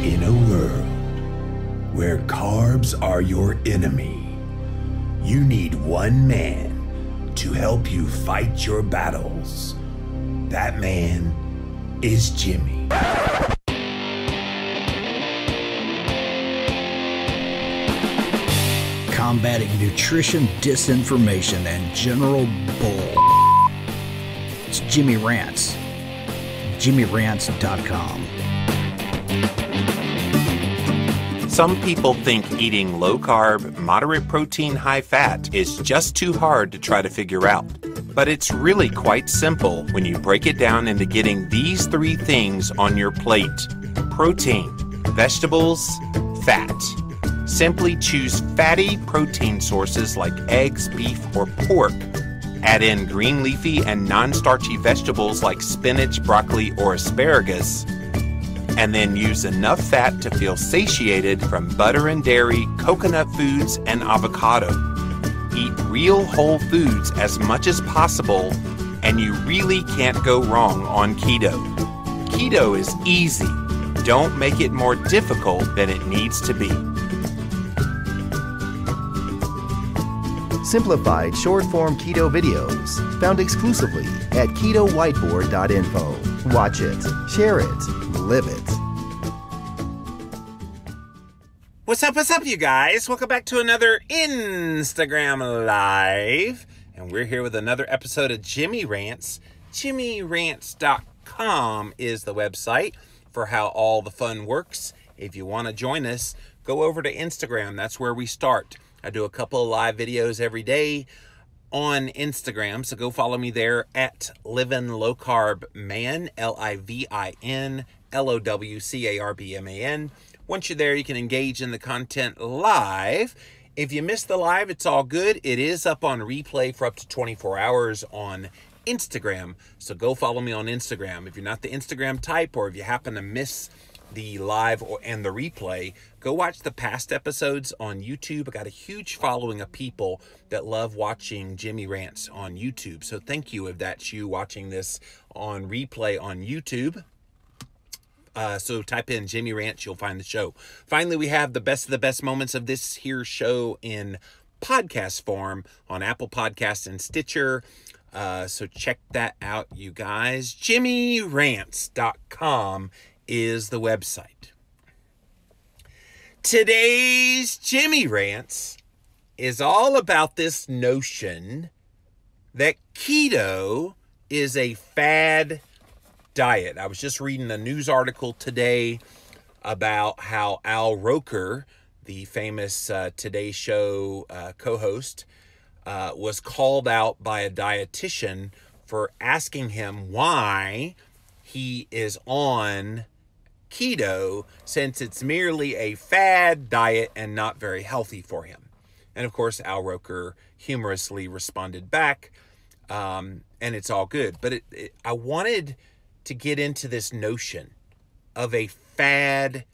In a world where carbs are your enemy, you need one man to help you fight your battles. That man is Jimmy. Combating nutrition disinformation and general bull. It's Jimmy Rants. JimmyRants.com. Some people think eating low-carb, moderate protein, high-fat is just too hard to try to figure out. But it's really quite simple when you break it down into getting these three things on your plate: protein, vegetables, fat. Simply choose fatty protein sources like eggs, beef, or pork. Add in green leafy and non-starchy vegetables like spinach, broccoli, or asparagus. And then use enough fat to feel satiated from butter and dairy, coconut foods, and avocado. Eat real whole foods as much as possible, and you really can't go wrong on keto. Keto is easy. Don't make it more difficult than it needs to be. Simplified short-form keto videos found exclusively at ketowhiteboard.info. Watch it, share it, live it. What's up, you guys? Welcome back to another Instagram Live. And we're here with another episode of Jimmy Rants. JimmyRants.com is the website for how all the fun works. If you want to join us, go over to Instagram. That's where we start. I do a couple of live videos every day on Instagram, so go follow me there at Livin' Low Carb Man, LIVIN LOWCARBMAN. Once you're there, you can engage in the content live. If you missed the live, it's all good. It is up on replay for up to 24 hours on Instagram, so go follow me on Instagram. If you're not the Instagram type, or if you happen to miss the live and the replay, go watch the past episodes on YouTube. I got a huge following of people that love watching Jimmy Rants on YouTube. So thank you if that's you watching this on replay on YouTube. So type in Jimmy Rants, you'll find the show. Finally, we have the best of the best moments of this here show in podcast form on Apple Podcasts and Stitcher. So check that out, you guys. JimmyRants.com is the website. Today's Jimmy Rants is all about this notion that keto is a fad diet. I was just reading a news article today about how Al Roker, the famous Today Show co-host, was called out by a dietitian for asking him why he is on keto, since it's merely a fad diet and not very healthy for him. And of course, Al Roker humorously responded back, and it's all good. But I wanted to get into this notion of a fad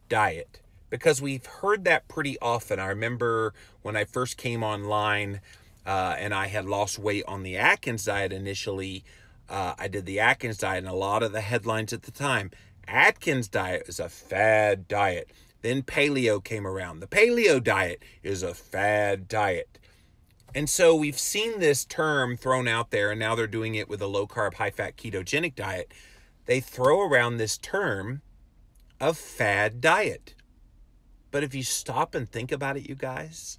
diet, because we've heard that pretty often. I remember when I first came online and I had lost weight on the Atkins diet initially. I did the Atkins diet, and a lot of the headlines at the time, Atkins diet is a fad diet. Then paleo came around. The paleo diet is a fad diet. And so we've seen this term thrown out there, and now they're doing it with a low-carb, high-fat ketogenic diet. They throw around this term of fad diet. But if you stop and think about it, you guys,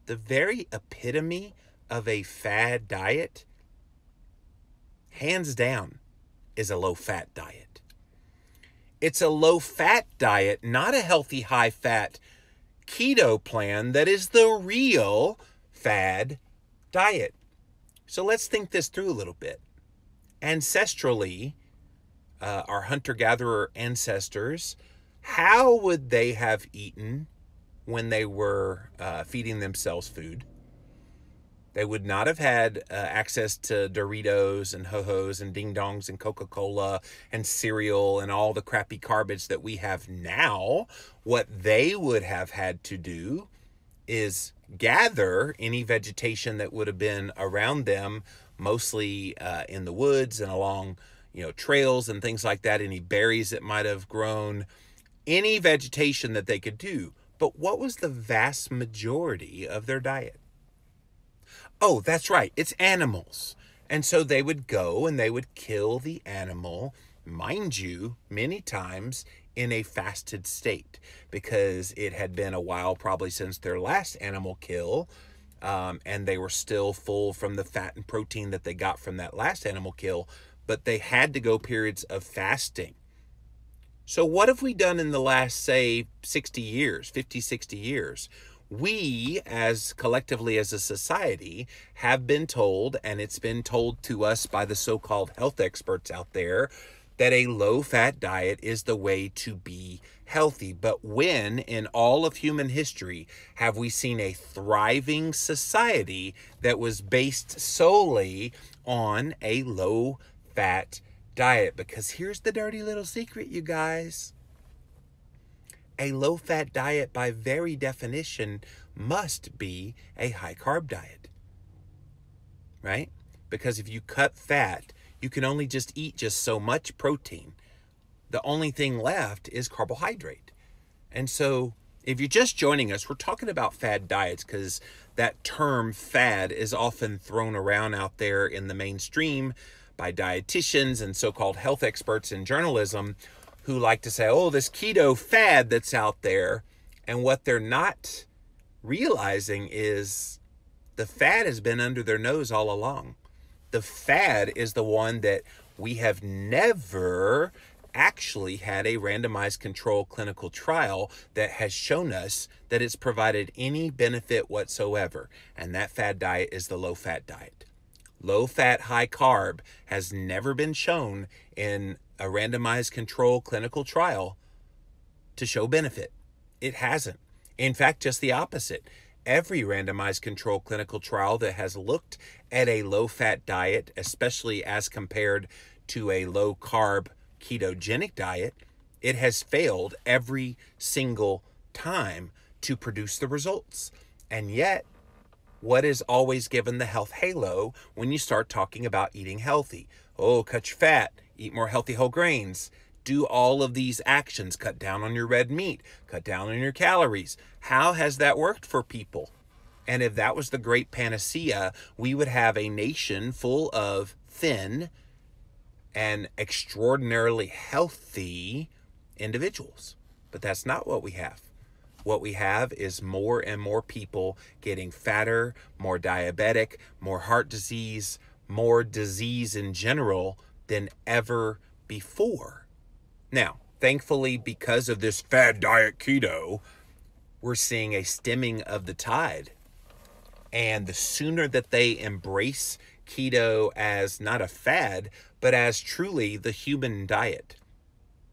the very epitome of a fad diet, hands down, is a low-fat diet. It's a low-fat diet, not a healthy, high-fat keto plan, that is the real fad diet. So let's think this through a little bit. Ancestrally, our hunter-gatherer ancestors, how would they have eaten when they were feeding themselves food? They would not have had access to Doritos and Ho-Hos and Ding Dongs and Coca-Cola and cereal and all the crappy garbage that we have now. What they would have had to do is gather any vegetation that would have been around them, mostly in the woods and along, trails and things like that, any berries that might have grown, any vegetation that they could do. But what was the vast majority of their diet? Oh, that's right. It's animals. And so they would go and they would kill the animal, mind you, many times in a fasted state, because it had been a while probably since their last animal kill, and they were still full from the fat and protein that they got from that last animal kill, but they had to go periods of fasting. So what have we done in the last, say, 60 years, 50, 60 years? We, as collectively as a society, have been told, and it's been told to us by the so-called health experts out there, that a low-fat diet is the way to be healthy. But when, in all of human history, have we seen a thriving society that was based solely on a low-fat diet? Because here's the dirty little secret, you guys. A low-fat diet, by very definition, must be a high-carb diet, right? Because if you cut fat, you can only just eat just so much protein. The only thing left is carbohydrate. And so if you're just joining us, we're talking about fad diets because that term fad is often thrown around out there in the mainstream by dietitians and so-called health experts in journalism who like to say, oh, this keto fad that's out there. And what they're not realizing is the fad has been under their nose all along. The fad is the one that we have never actually had a randomized control clinical trial that has shown us that it's provided any benefit whatsoever. And that fad diet is the low-fat diet. Low-fat, high-carb has never been shown in a randomized control clinical trial to show benefit. It hasn't. In fact, just the opposite. Every randomized control clinical trial that has looked at a low-fat diet, especially as compared to a low-carb ketogenic diet, it has failed every single time to produce the results. And yet, what is always given the health halo when you start talking about eating healthy? Oh, cut your fat, eat more healthy whole grains, do all of these actions, cut down on your red meat, cut down on your calories. How has that worked for people? And if that was the great panacea, we would have a nation full of thin and extraordinarily healthy individuals. But that's not what we have. What we have is more and more people getting fatter, more diabetic, more heart disease, more disease in general than ever before. Now, thankfully, because of this fad diet keto, we're seeing a stemming of the tide. And the sooner that they embrace keto as not a fad, but as truly the human diet.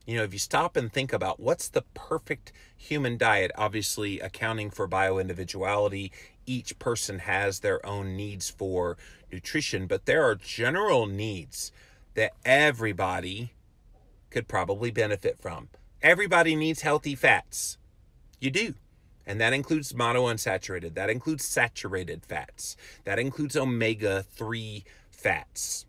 You know, if you stop and think about what's the perfect human diet, obviously accounting for bioindividuality, each person has their own needs for nutrition, but there are general needs that everybody could probably benefit from. Everybody needs healthy fats. You do. And that includes monounsaturated. That includes saturated fats. That includes omega-3 fats.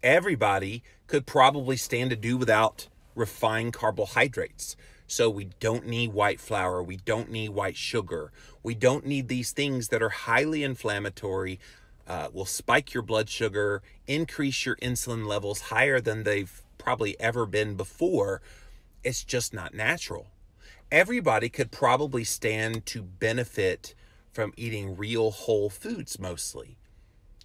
Everybody could probably stand to do without refined carbohydrates. So we don't need white flour. We don't need white sugar. We don't need these things that are highly inflammatory, will spike your blood sugar, increase your insulin levels higher than they've probably ever been before. It's just not natural. Everybody could probably stand to benefit from eating real whole foods mostly.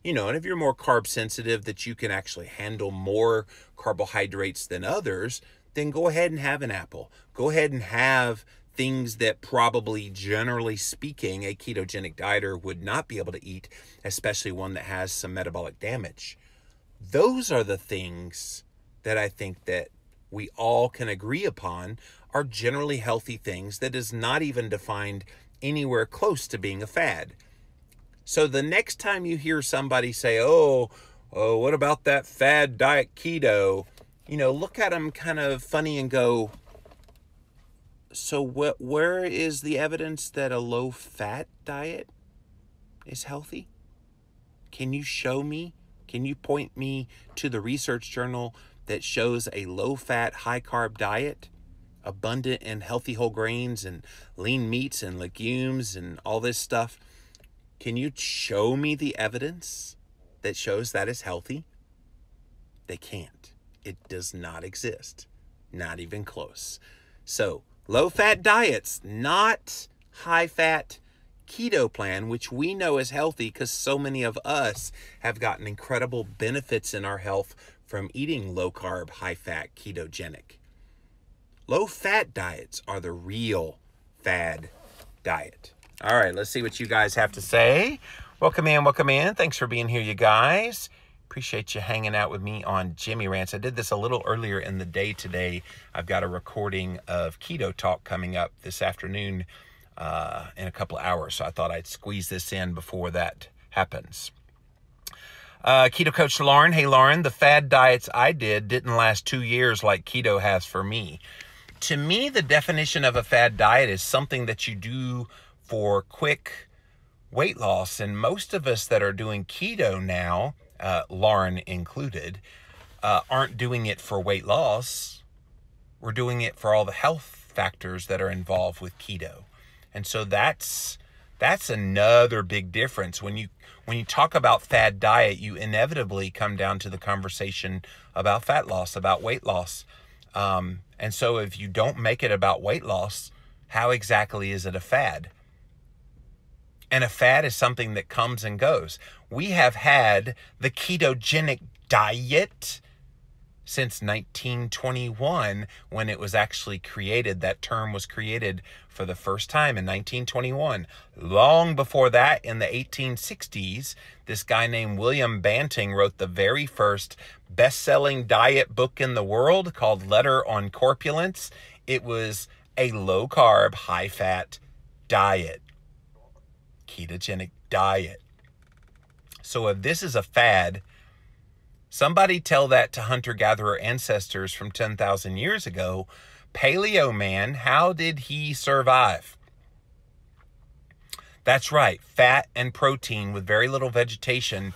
You know, and if you're more carb sensitive, that you can actually handle more carbohydrates than others, then go ahead and have an apple. Go ahead and have things that probably, generally speaking, a ketogenic dieter would not be able to eat, especially one that has some metabolic damage. Those are the things that I think that we all can agree upon are generally healthy things that is not even defined anywhere close to being a fad. So the next time you hear somebody say, oh, what about that fad diet keto? You know, look at them kind of funny and go, so where is the evidence that a low-fat diet is healthy? Can you show me? Can you point me to the research journal that shows a low-fat, high-carb diet abundant in healthy whole grains and lean meats and legumes and all this stuff. Can you show me the evidence that shows that is healthy? They can't. It does not exist. Not even close. So, low-fat diets, not high-fat keto plan, which we know is healthy because so many of us have gotten incredible benefits in our health from eating low-carb, high-fat, ketogenic. Low-fat diets are the real fad diet. All right, let's see what you guys have to say. Welcome in, welcome in. Thanks for being here, you guys. Appreciate you hanging out with me on Jimmy Rants. I did this a little earlier in the day today. I've got a recording of Keto Talk coming up this afternoon in a couple of hours, so I thought I'd squeeze this in before that happens. Keto coach Lauren. Hey, Lauren, the fad diets I didn't last 2 years like keto has for me. To me, the definition of a fad diet is something that you do for quick weight loss. And most of us that are doing keto now, Lauren included, aren't doing it for weight loss. We're doing it for all the health factors that are involved with keto. And so that's another big difference. When you talk about fad diet, you inevitably come down to the conversation about fat loss, about weight loss. And so if you don't make it about weight loss, how exactly is it a fad? And a fad is something that comes and goes. We have had the ketogenic diet since 1921, when it was actually created. That term was created for the first time in 1921. Long before that, in the 1860s, this guy named William Banting wrote the very first best-selling diet book in the world called Letter on Corpulence. It was a low-carb, high-fat diet. Ketogenic diet. So if this is a fad, somebody tell that to hunter-gatherer ancestors from 10,000 years ago. Paleo man, how did he survive? That's right, fat and protein with very little vegetation.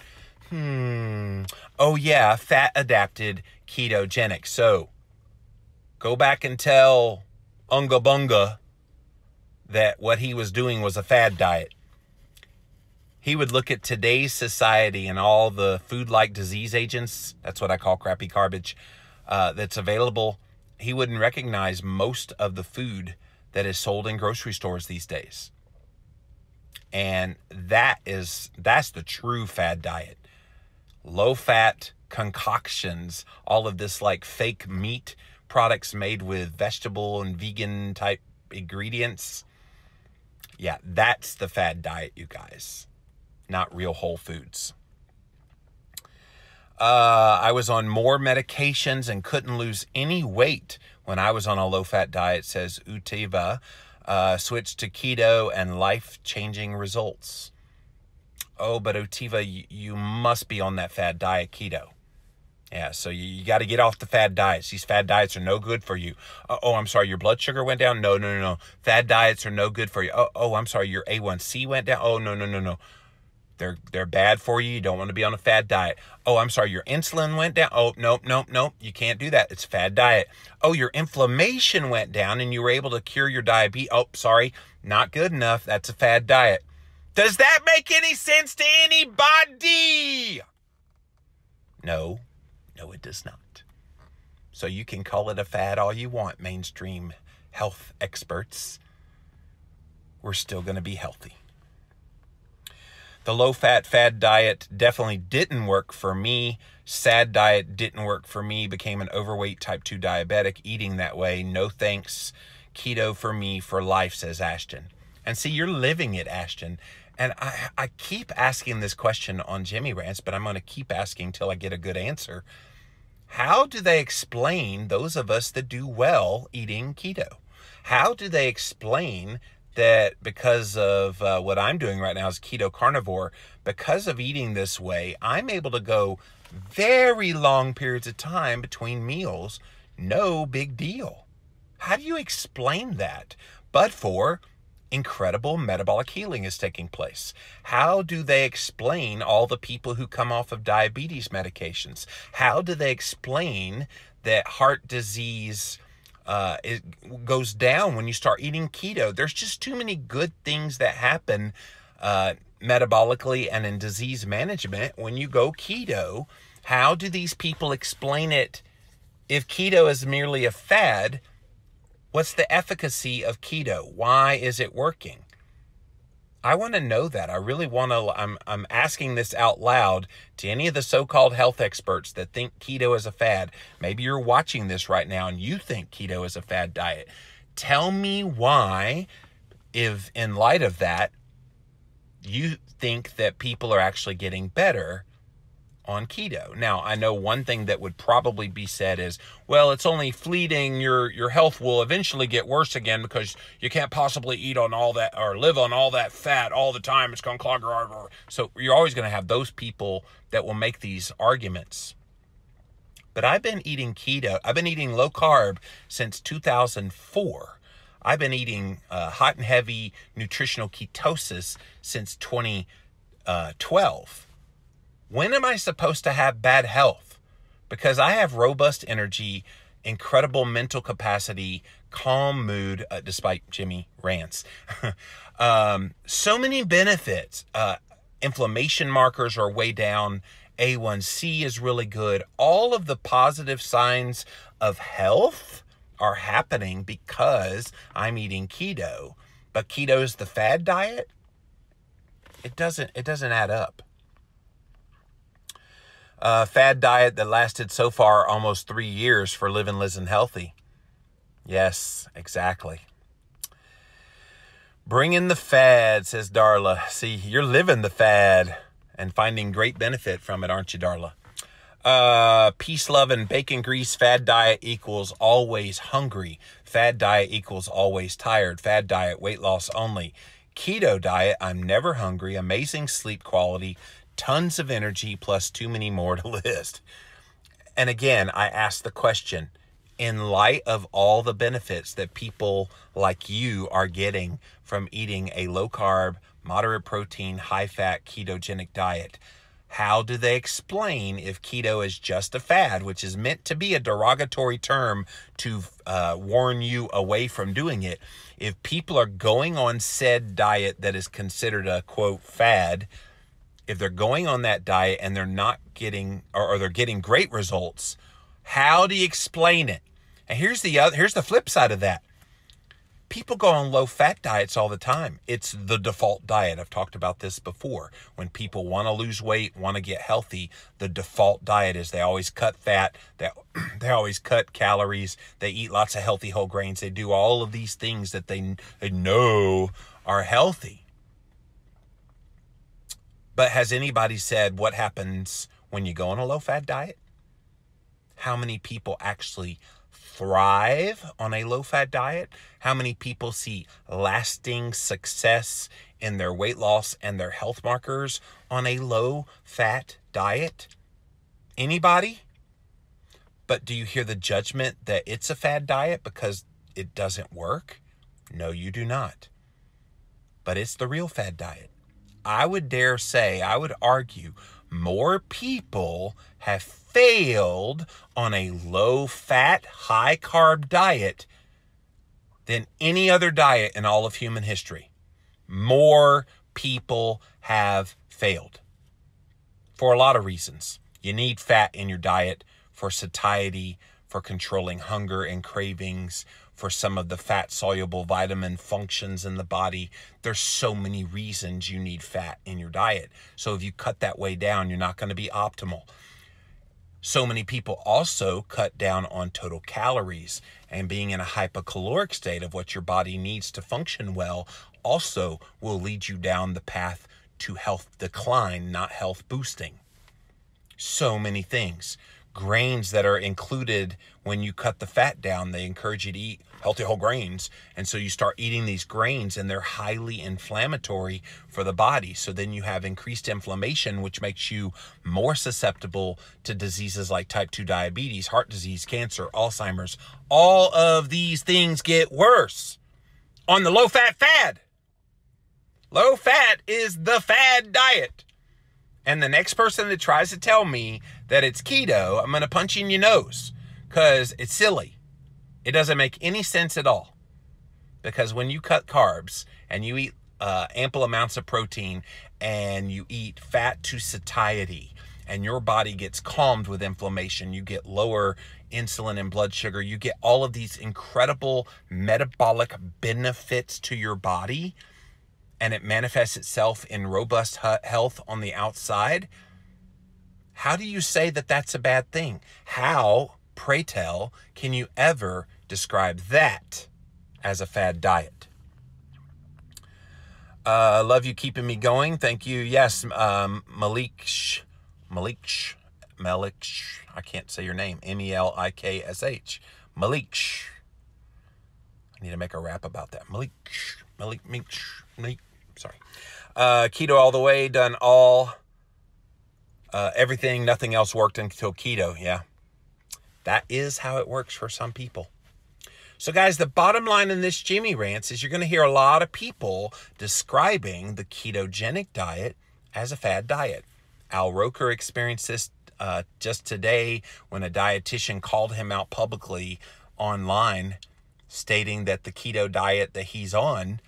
Oh yeah, fat-adapted ketogenic. So go back and tell Unga Bunga that what he was doing was a fad diet. He would look at today's society and all the food-like disease agents, that's what I call crappy garbage, that's available. He wouldn't recognize most of the food that is sold in grocery stores these days. And that's the true fad diet. Low-fat concoctions, all of this like fake meat products made with vegetable and vegan type ingredients. Yeah, that's the fad diet, you guys. Not real whole foods. I was on more medications and couldn't lose any weight when I was on a low-fat diet, says Utiva. Switched to keto and life-changing results. Oh, but Utiva, you must be on that fad diet keto. Yeah, so you got to get off the fad diets. These fad diets are no good for you. Oh, I'm sorry, your blood sugar went down? No. Fad diets are no good for you. Oh, I'm sorry, your A1C went down? Oh, no. They're bad for you. You don't want to be on a fad diet. Oh, I'm sorry, your insulin went down? Oh, nope. You can't do that. It's fad diet. Oh, your inflammation went down and you were able to cure your diabetes. Oh, sorry, not good enough. That's a fad diet. Does that make any sense to anybody? No, it does not. So you can call it a fad all you want, mainstream health experts. We're still going to be healthy. The low-fat fad diet definitely didn't work for me. SAD diet didn't work for me. Became an overweight type 2 diabetic eating that way. No thanks. Keto for me for life, says Ashton. And see, you're living it, Ashton. And I keep asking this question on Jimmy Rants, but I'm going to keep asking till I get a good answer. How do they explain those of us that do well eating keto? How do they explain that because of what I'm doing right now as keto carnivore, because of eating this way, I'm able to go very long periods of time between meals, no big deal. How do you explain that? But for incredible metabolic healing is taking place. How do they explain all the people who come off of diabetes medications? How do they explain that heart disease it goes down when you start eating keto. There's just too many good things that happen metabolically and in disease management when you go keto. How do these people explain it? If keto is merely a fad, what's the efficacy of keto? Why is it working? I want to know that. I really want to. I'm asking this out loud to any of the so-called health experts that think keto is a fad. Maybe you're watching this right now and you think keto is a fad diet. Tell me why, if in light of that, you think that people are actually getting better on keto. Now, I know one thing that would probably be said is, well, it's only fleeting. Your health will eventually get worse again because you can't possibly eat on all that or live on all that fat all the time. It's going to clog your artery. So you're always going to have those people that will make these arguments. But I've been eating keto. I've been eating low carb since 2004. I've been eating hot and heavy nutritional ketosis since 2012. When am I supposed to have bad health? Because I have robust energy, incredible mental capacity, calm mood, despite Jimmy rants. So many benefits. Inflammation markers are way down. A1C is really good. All of the positive signs of health are happening because I'm eating keto. But keto is the fad diet? It doesn't add up. Fad diet that lasted so far almost 3 years for Living Liz and Healthy. Yes, exactly. Bring in the fad, says Darla. See, you're living the fad and finding great benefit from it, aren't you, Darla? Peace, love, and bacon grease. Fad diet equals always hungry. Fad diet equals always tired. Fad diet, weight loss only. Keto diet, I'm never hungry. Amazing sleep quality. Tons of energy, plus too many more to list. And again, I ask the question, in light of all the benefits that people like you are getting from eating a low-carb, moderate-protein, high-fat, ketogenic diet, how do they explain if keto is just a fad, which is meant to be a derogatory term to warn you away from doing it? If people are going on said diet that is considered a, quote, fad, if they're going on that diet and they're not getting, or they're getting great results, how do you explain it? And here's the flip side of that. People go on low-fat diets all the time. It's the default diet. I've talked about this before. When people want to lose weight, want to get healthy, the default diet is they always cut fat, they always cut calories, they eat lots of healthy whole grains, they do all of these things that they know are healthy. But has anybody said what happens when you go on a low-fat diet? How many people actually thrive on a low-fat diet? How many people see lasting success in their weight loss and their health markers on a low-fat diet? Anybody? But do you hear the judgment that it's a fad diet because it doesn't work? No, you do not. But it's the real fad diet. I would dare say, I would argue, more people have failed on a low-fat, high-carb diet than any other diet in all of human history. More people have failed for a lot of reasons. You need fat in your diet for satiety, for controlling hunger and cravings, for some of the fat-soluble vitamin functions in the body. There's so many reasons you need fat in your diet. So if you cut that way down, you're not going to be optimal. So many people also cut down on total calories, and being in a hypocaloric state of what your body needs to function well also will lead you down the path to health decline, not health boosting. So many things. Grains that are included when you cut the fat down, they encourage you to eat healthy whole grains. And so you start eating these grains and they're highly inflammatory for the body. So then you have increased inflammation, which makes you more susceptible to diseases like type 2 diabetes, heart disease, cancer, Alzheimer's. All of these things get worse on the low-fat fad. Low fat is the fad diet. And the next person that tries to tell me that it's keto, I'm going to punch you in your nose because it's silly. It doesn't make any sense at all. Because when you cut carbs and you eat ample amounts of protein and you eat fat to satiety and your body gets calmed with inflammation, you get lower insulin and blood sugar, you get all of these incredible metabolic benefits to your body, and it manifests itself in robust health on the outside. How do you say that that's a bad thing? How, pray tell, can you ever describe that as a fad diet? Love you keeping me going. Thank you. Yes, Malik, I can't say your name. Meliksh. Malik. I need to make a rap about that. Malik. Sorry. Keto all the way, done all, everything, nothing else worked until keto. Yeah. That is how it works for some people. So guys, the bottom line in this Jimmy Rants is you're going to hear a lot of people describing the ketogenic diet as a fad diet. Al Roker experienced this just today when a dietitian called him out publicly online, stating that the keto diet that he's on,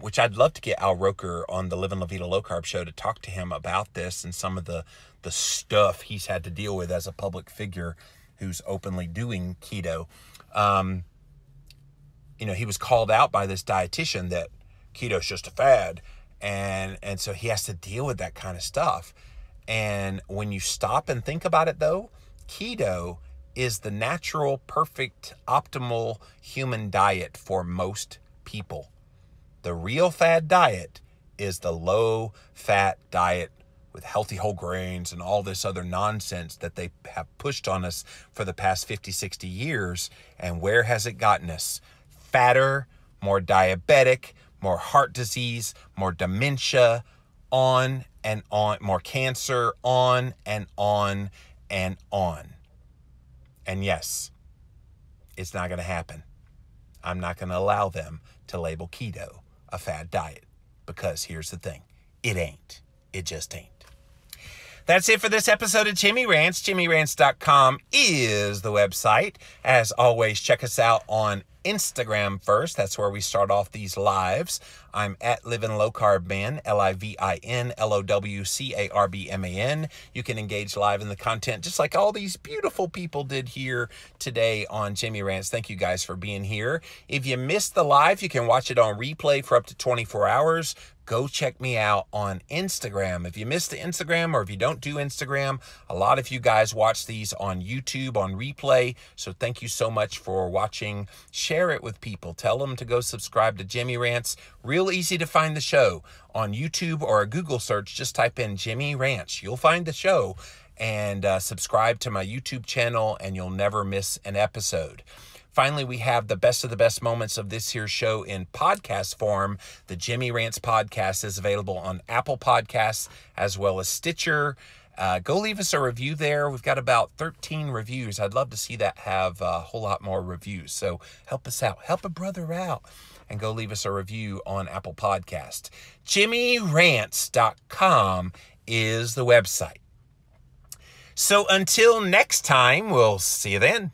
which I'd love to get Al Roker on the Living La Vida Low Carb show to talk to him about this and some of the stuff he's had to deal with as a public figure who's openly doing keto. He was called out by this dietitian that keto's just a fad. And so he has to deal with that kind of stuff. And when you stop and think about it, though, keto is the natural, perfect, optimal human diet for most people. The real fad diet is the low-fat diet with healthy whole grains and all this other nonsense that they have pushed on us for the past 50, 60 years. And where has it gotten us? Fatter, more diabetic, more heart disease, more dementia, on and on, more cancer, on and on and on. And yes, it's not going to happen. I'm not going to allow them to label keto a fad diet, because here's the thing. It ain't. It just ain't. That's it for this episode of Jimmy Rants. JimmyRants.com is the website. As always, check us out on Instagram first. That's where we start off these lives. I'm at Living Low Carb Man, LIVINLOWCARBMAN. You can engage live in the content just like all these beautiful people did here today on Jimmy Rants. Thank you guys for being here. If you missed the live, you can watch it on replay for up to 24 hours. Go check me out on Instagram. If you missed the Instagram, or if you don't do Instagram, a lot of you guys watch these on YouTube on replay. So thank you so much for watching. Share it with people. Tell them to go subscribe to Jimmy Rants. Real easy to find the show on YouTube or a Google search. Just type in Jimmy Rants. You'll find the show, and subscribe to my YouTube channel, and you'll never miss an episode. Finally, we have the best of the best moments of this here show in podcast form. The Jimmy Rants podcast is available on Apple Podcasts as well as Stitcher. Go leave us a review there. We've got about 13 reviews. I'd love to see that have a whole lot more reviews. So help us out. Help a brother out. And go leave us a review on Apple Podcast. JimmyRants.com is the website. So until next time, we'll see you then.